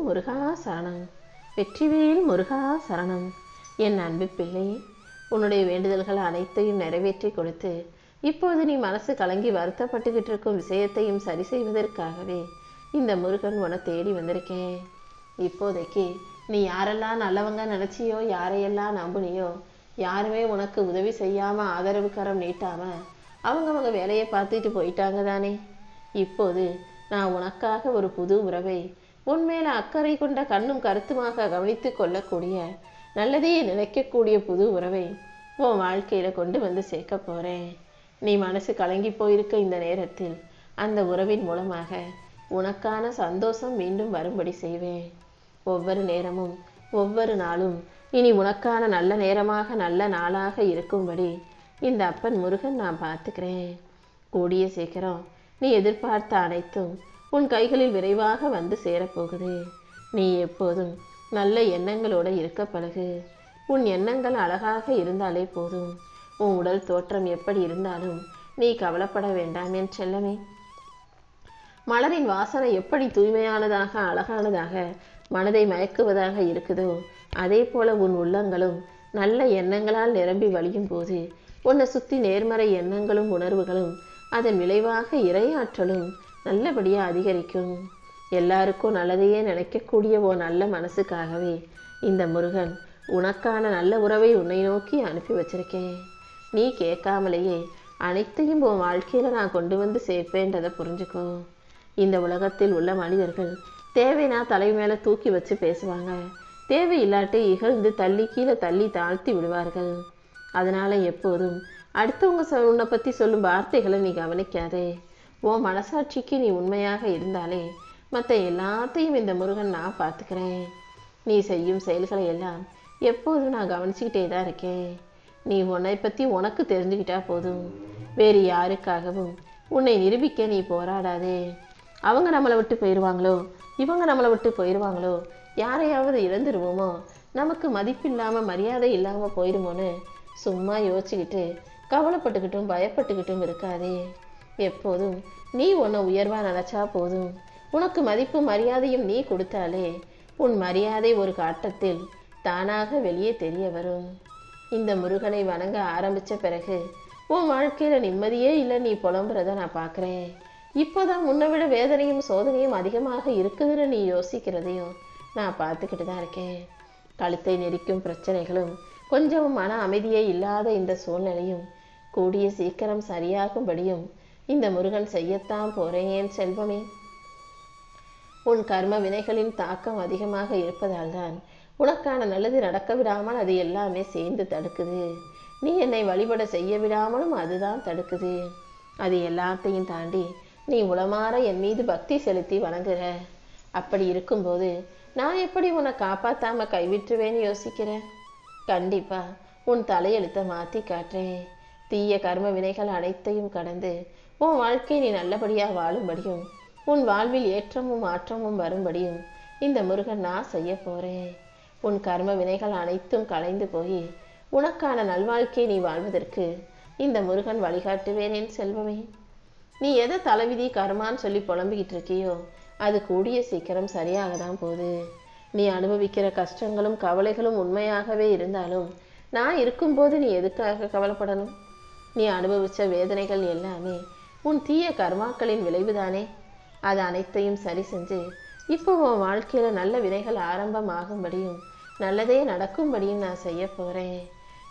முருகா சரணம். வெற்றிவேல் முருகா சரணம். என் அன்பு பிள்ளை, உன்னுடைய வேண்டுதல்கள் அனைத்தையும் நிறைவேற்றி கொடுத்து இப்போது நீ மனசு கலங்கி வருத்தப்பட்டுக்கிட்டு இருக்கும் விஷயத்தையும் சரி செய்வதற்காகவே இந்த முருகன் உன்னை தேடி வந்திருக்கேன். இப்போதைக்கு நீ யாரெல்லாம் நல்லவங்க நினைச்சியோ, யாரையெல்லாம் நம்புனியோ, யாருமே உனக்கு உதவி செய்யாம ஆதரவு கரம் நீட்டாம அவங்க வேலையை பார்த்துட்டு போயிட்டாங்க தானே. இப்போது நான் உனக்காக ஒரு புது உறவை உன்மேல அக்கறை கொண்ட கண்ணும் கருத்துமாக கவனித்து கொள்ளக்கூடிய, நல்லதையே நினைக்கக்கூடிய புது உறவை உன் வாழ்க்கையில கொண்டு வந்து சேர்க்க போறேன். நீ மனசு கலங்கி போயிருக்க இந்த நேரத்தில் அந்த உறவின் மூலமாக உனக்கான சந்தோஷம் மீண்டும் வரும்படி செய்வேன். ஒவ்வொரு நேரமும் ஒவ்வொரு நாளும் இனி உனக்கான நல்ல நேரமாக நல்ல நாளாக இருக்கும்படி இந்த அப்பன் முருகன் நான் பார்த்துக்கிறேன். கூடிய சீக்கிரம் நீ எதிர்பார்த்த அனைத்தும் உன் கைகளில் விரைவாக வந்து சேரப்போகுது. நீ எப்போதும் நல்ல எண்ணங்களோட இருக்க பழகு. உன் எண்ணங்கள் அழகாக இருந்தாலே போதும். உன் உடல் தோற்றம் எப்படி இருந்தாலும் நீ கவலைப்பட வேண்டாம் என் செல்லமே. மலரின் வாசனை எப்படி தூய்மையானதாக அழகானதாக மனதை மயக்குவதாக இருக்குதோ, அதே போல உன் உள்ளங்களும் நல்ல எண்ணங்களால் நிரம்பி வழியும் போது உன்னை சுற்றி நேர்மறை எண்ணங்களும் உணர்வுகளும் அதன் விளைவாக இறையாற்றலும் நல்லபடியா அதிகரிக்கும். எல்லாருக்கும் நல்லதையே நினைக்கக்கூடிய ஓ நல்ல மனசுக்காகவே இந்த முருகன் உனக்கான நல்ல உறவை உன்னை நோக்கி அனுப்பி வச்சிருக்கேன். நீ கேட்காமலேயே அனைத்தையும் உன் வாழ்க்கையில நான் கொண்டு வந்து சேர்ப்பேன்றதை புரிஞ்சுக்கோ. இந்த உலகத்தில் உள்ள மனிதர்கள் தேவைனா தலை மேல தூக்கி வச்சு பேசுவாங்க, தேவையில்லாட்டி இகழ்ந்து தள்ளி கீழே தள்ளி தாழ்த்தி விடுவார்கள். அதனால எப்போதும் அடுத்தவங்க உன்னை பத்தி சொல்லும் வார்த்தைகளை நீ கவனிக்காதே. உன் மனசாட்சிக்கு நீ உண்மையாக இருந்தாலே மற்ற எல்லாத்தையும் இந்த முருகன் நான் பார்த்துக்கிறேன். நீ செய்யும் செயல்களை எல்லாம் எப்போதும் நான் கவனிச்சுக்கிட்டே தான் இருக்கேன். நீ உன்னை பற்றி உனக்கு தெரிஞ்சுக்கிட்டா போதும். வேறு யாருக்காகவும் உன்னை நிரூபிக்க நீ போராடாதே. அவங்க நம்மளை விட்டு போயிடுவாங்களோ, இவங்க நம்மளை விட்டு போயிடுவாங்களோ, யாரையாவது இழந்துருவோமோ, நமக்கு மதிப்பில்லாமல் மரியாதை இல்லாமல் போயிடுமோன்னு சும்மா யோசிச்சுக்கிட்டு கவலைப்பட்டுக்கிட்டும் பயப்பட்டுக்கிட்டும் இருக்காதே. எப்போதும் நீ உன்னை உயர்வா நினைச்சா போதும். உனக்கு மதிப்பு மரியாதையும் நீ கொடுத்தாலே உன் மரியாதை ஒரு காட்டத்தில் தானாக வெளியே தெரிய வரும். இந்த முருகனை வணங்க ஆரம்பிச்ச பிறகு உன் வாழ்க்கையில நிம்மதியே இல்லை நீ புலம்புறத நான் பார்க்குறேன். இப்போதான் முன்னை விட வேதனையும் சோதனையும் அதிகமாக இருக்குதுன்னு நீ யோசிக்கிறதையும் நான் பார்த்துக்கிட்டு தான் இருக்கேன். கழுத்தை நெரிக்கும் பிரச்சனைகளும் கொஞ்சம் மன அமைதியே இல்லாத இந்த சூழ்நிலையும் கூடிய சீக்கிரம் சரியாகும்படியும் இந்த முருகன் செய்யத்தான் போறேன் என் செல்வமே. உன் கர்ம வினைகளின் தாக்கம் அதிகமாக இருப்பதால் தான் உனக்கான நல்லது நடக்க விடாமல் அது எல்லாமே சேர்ந்து தடுக்குது. நீ என்னை வழிபட செய்ய விடாமலும் அதுதான் தடுக்குது. அது எல்லாத்தையும் தாண்டி நீ உளமாற என் மீது பக்தி செலுத்தி வணங்குற. அப்படி இருக்கும்போது நான் எப்படி உன்னை காப்பாத்தாம கைவிட்டுருவேன்னு யோசிக்கிற? கண்டிப்பா உன் தலையெழுத்தை மாத்தி காட்டுறேன். தீய கர்ம வினைகள் அனைத்தையும் கடந்து உன் வாழ்க்கை நீ நல்லபடியா வாழும்படியும் உன் வாழ்வில் ஏற்றமும் மாற்றமும் வரும்படியும் இந்த முருகன் நான் செய்ய போறேன். உன் கர்ம வினைகள் அனைத்தும் கலைந்து போய் உனக்கான நல்வாழ்க்கை நீ வாழ்வதற்கு இந்த முருகன் வழிகாட்டுவேன் என் செல்வமே. நீ எதை தலைவிதி கர்மான்னு சொல்லி புலம்பிக்கிட்டு இருக்கியோ அது கூடிய சீக்கிரம் சரியாக தான் போகுது. நீ அனுபவிக்கிற கஷ்டங்களும் கவலைகளும் உண்மையாகவே இருந்தாலும் நான் இருக்கும்போது நீ எதுக்காக கவலைப்படணும்? நீ அனுபவிச்ச வேதனைகள் எல்லாமே உன் தீய கர்மாக்களின் விளைவுதானே. அது அனைத்தையும் சரி செஞ்சு இப்போ உன் வாழ்க்கையில நல்ல வினைகள் ஆரம்பமாகும்படியும் நல்லதே நடக்கும்படியும் நான் செய்ய போறேன்.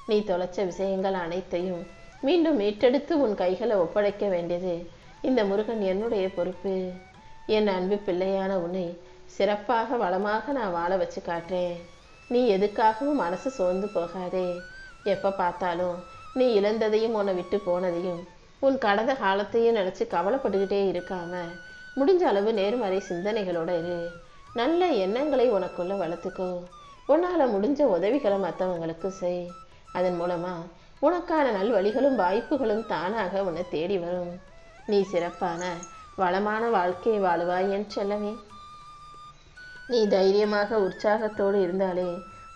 நீ தொலைச்ச விஷயங்கள் அனைத்தையும் மீண்டும் மீட்டெடுத்து உன் கைகளை ஒப்படைக்க வேண்டியது இந்த முருகன் என்னுடைய பொறுப்பு. என் அன்பு பிள்ளையான உன்னை சிறப்பாக வளமாக நான் வாழ வச்சு காட்டுறேன். நீ எதுக்காகவும் மனசு சோர்ந்து போகாதே. எப்போ பார்த்தாலும் நீ இழந்ததையும் உன்னை விட்டு போனதையும் உன் கடந்த காலத்தையும் நினச்சி கவலைப்பட்டுக்கிட்டே இருக்காம முடிஞ்ச அளவு நேர்மறை சிந்தனைகளோட இரு. நல்ல எண்ணங்களை உனக்குள்ள வளர்த்துக்கோ. உன்னால் முடிஞ்ச உதவிகளை மற்றவங்களுக்கு செய். அதன் மூலமா உனக்கான நல்வழிகளும் வாய்ப்புகளும் தானாக உன்னை தேடி வரும். நீ சிறப்பான வளமான வாழ்க்கையை வாழுவாய் என் செல்லமே. நீ தைரியமாக உற்சாகத்தோடு இருந்தாலே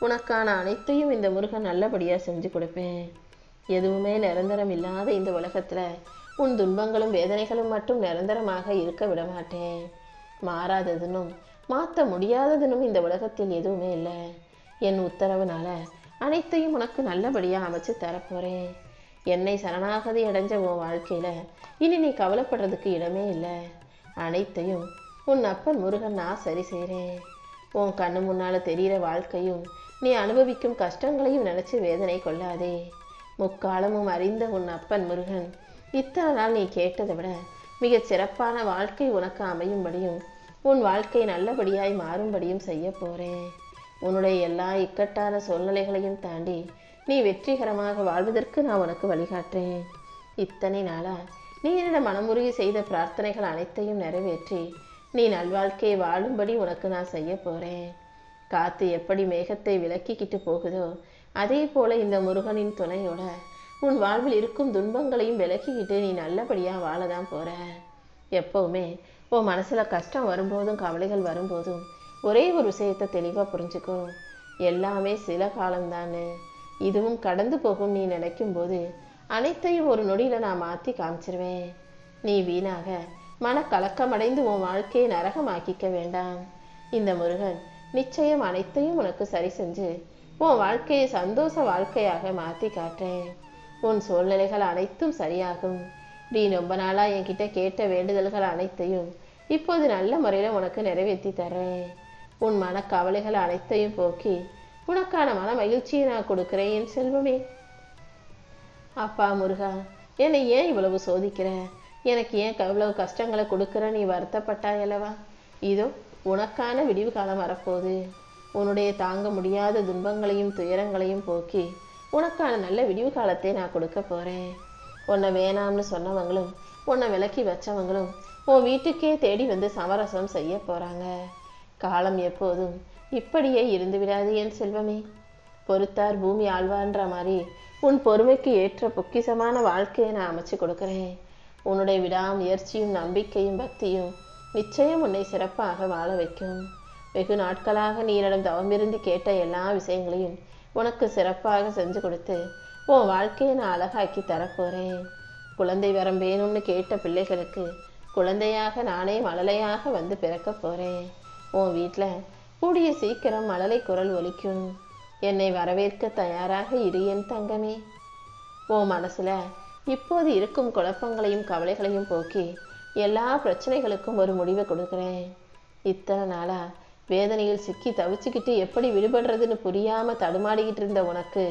உனக்கான அனைத்தையும் இந்த முருகன் நல்லபடியாக செஞ்சு கொடுப்பேன். எதுவுமே நிரந்தரம் இல்லாத இந்த உலகத்தில் உன் துன்பங்களும் வேதனைகளும் மட்டும் நிரந்தரமாக இருக்க விட மாட்டேன். மாறாததுன்னும் மாற்ற முடியாததுன்னு இந்த உலகத்தில் எதுவுமே இல்லை. என் உத்தரவுனால அனைத்தையும் உனக்கு நல்லபடியாக அமைச்சு தரப்போகிறேன். என்னை சரணாகதி அடைஞ்ச உன் வாழ்க்கையில் இனி நீ கவலைப்படுறதுக்கு இடமே இல்லை. அனைத்தையும் உன் அப்பன் முருகன் நான் சரி செய்கிறேன். உன் கண்ணு முன்னால் தெரிகிற வாழ்க்கையும் நீ அனுபவிக்கும் கஷ்டங்களையும் நினச்சி வேதனை கொள்ளாதே. முக்காலமும் அறிந்த உன் அப்பன் முருகன் இத்தனை நாள் நீ கேட்டதை விட மிகச் சிறப்பான வாழ்க்கை உனக்கு அமையும்படியும் உன் வாழ்க்கை நல்லபடியாய் மாறும்படியும் செய்ய போகிறேன். உன்னுடைய எல்லா இக்கட்டான சூழ்நிலைகளையும் தாண்டி நீ வெற்றிகரமாக வாழ்வதற்கு நான் உனக்கு வழிகாட்டுறேன். இத்தனை நாளா நீ என்னிடம் மனமுருகி செய்த பிரார்த்தனைகள் அனைத்தையும் நிறைவேற்றி நீ நல்வாழ்க்கையை வாழும்படி உனக்கு நான் செய்ய போகிறேன். காற்று எப்படி மேகத்தை விலக்கிக்கிட்டு போகுதோ அதே போல இந்த முருகனின் துணையோட உன் வாழ்வில் இருக்கும் துன்பங்களையும் விலக்கிக்கிட்டு நீ நல்லபடியாக வாழதான் போகிற. எப்போவுமே உன் மனசில் கஷ்டம் வரும்போதும் கவலைகள் வரும்போதும் ஒரே ஒரு விஷயத்தை தெளிவாக புரிஞ்சுக்கோ. எல்லாமே சில காலம்தானே, இதுவும் கடந்து போகும். நீ நினைக்கும்போது அனைத்தையும் ஒரு நொடியில் நான் மாற்றி காமிச்சிருவேன். நீ வீணாக மனக்கலக்கமடைந்து உன் வாழ்க்கையை நரகமாக்கிக்க வேண்டாம். இந்த முருகன் நிச்சயம் அனைத்தையும் உனக்கு சரி செஞ்சு உன் வாழ்க்கையை சந்தோஷ வாழ்க்கையாக மாற்றி காட்டுறேன். உன் சூழ்நிலைகள் அனைத்தும் சரியாகும். நீ ரொம்ப நாளாக என்கிட்ட கேட்ட வேண்டுதல்கள் அனைத்தையும் இப்போது நல்ல முறையில் உனக்கு நிறைவேற்றி தர்றேன். உன் மனக்கவலைகள் அனைத்தையும் போக்கி உனக்கான மன மகிழ்ச்சியை நான் கொடுக்குறேன் என் செல்வமே. அப்பா முருகா, என்னை ஏன் இவ்வளவு சோதிக்கிற? எனக்கு ஏன் இவ்வளவு கஷ்டங்களை கொடுக்குற? நீ வருத்தப்பட்டாயல்லவா? இதோ உனக்கான விடிவு காலம் வரப்போகுது. உன்னுடைய தாங்க முடியாத துன்பங்களையும் துயரங்களையும் போக்கி உனக்கான நல்ல விடிவு காலத்தை நான் கொடுக்க போகிறேன். உன்னை வேணாம்னு சொன்னவங்களும் உன்னை விலக்கி வச்சவங்களும் உன் வீட்டுக்கே தேடி வந்து சமரசம் செய்ய போகிறாங்க. காலம் எப்போதும் இப்படியே இருந்து விடாது என் செல்வமே. பொறுத்தார் பூமி ஆழ்வான்ற மாதிரி உன் பொறுமைக்கு ஏற்ற பொக்கிசமான வாழ்க்கையை நான் அமைச்சு கொடுக்குறேன். உன்னுடைய விடாமுயற்சியும் நம்பிக்கையும் பக்தியும் நிச்சயம் உன்னை சிறப்பாக வாழ வைக்கும். வெகு நாட்களாக நீ என்னிடம் தவமிருந்து கேட்ட எல்லா விஷயங்களையும் உனக்கு சிறப்பாக செஞ்சு கொடுத்து உன் வாழ்க்கையை நான் அழகாக்கி தரப்போகிறேன். குழந்தை வரம் வேணும்னு கேட்ட பிள்ளைகளுக்கு குழந்தையாக நானே மழலையாக வந்து பிறக்க போகிறேன். உன் வீட்டில் கூடிய சீக்கிரம் மழலை குரல் ஒலிக்கும். என்னை வரவேற்க தயாராக இரு என் தங்கமே. உன் மனசில் இப்போது இருக்கும் குழப்பங்களையும் கவலைகளையும் போக்கி எல்லா பிரச்சனைகளுக்கும் ஒரு முடிவை கொடுக்குறேன். இத்தனை நாளா வேதனையில் சிக்கி தவிச்சுக்கிட்டு எப்படி விடுபடுறதுன்னு புரியாமல் தடுமாடிக்கிட்டு இருந்த உனக்கு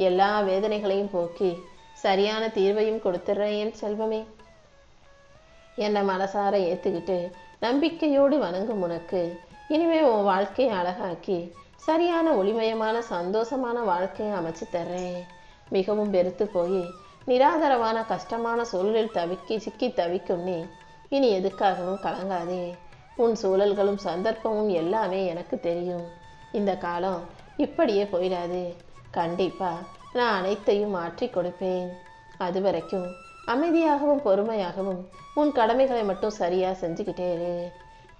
எல்லா வேதனைகளையும் போக்கி சரியான தீர்வையும் கொடுத்துட்றேன் என் செல்வமே. என்னை மனசார ஏற்றுக்கிட்டு நம்பிக்கையோடு வணங்கும் உனக்கு இனிமே உன் வாழ்க்கையை அழகாக்கி சரியான ஒளிமயமான சந்தோஷமான வாழ்க்கையை அமைச்சு தர்றேன். மிகவும் வெறுத்து போய் நிராதரவான கஷ்டமான சூழலில் சிக்கி தவிக்கும் நீ இனி எதுக்காகவும் கலங்காதே. உன் சூழல்களும் சந்தர்ப்பமும் எல்லாமே எனக்கு தெரியும். இந்த காலம் இப்படியே போயிடாது. கண்டிப்பாக நான் அனைத்தையும் மாற்றி கொடுப்பேன். அது வரைக்கும் அமைதியாகவும் பொறுமையாகவும் உன் கடமைகளை மட்டும் சரியாக செஞ்சுக்கிட்டே இரு.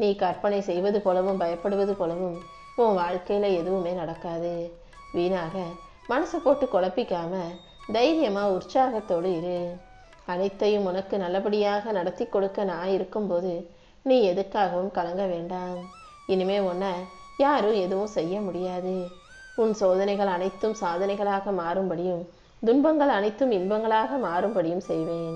நீ கற்பனை செய்வது போலவும் பயப்படுவது போலவும் உன் வாழ்க்கையில் எதுவுமே நடக்காது. வீணாக மனசை போட்டு குழப்பிக்காம தைரியமாக உற்சாகத்தோடு இரு. அனைத்தையும் உனக்கு நல்லபடியாக நடத்தி கொடுக்க நான் இருக்கும்போது நீ எதுக்காகவும் கலங்க வேண்டாம். இனிமே உன்னை யாரும் எதுவும் செய்ய முடியாது. உன் சோதனைகள் அனைத்தும் சாதனைகளாக மாறும்படியும் துன்பங்கள் அனைத்தும் இன்பங்களாக மாறும்படியும் செய்வேன்.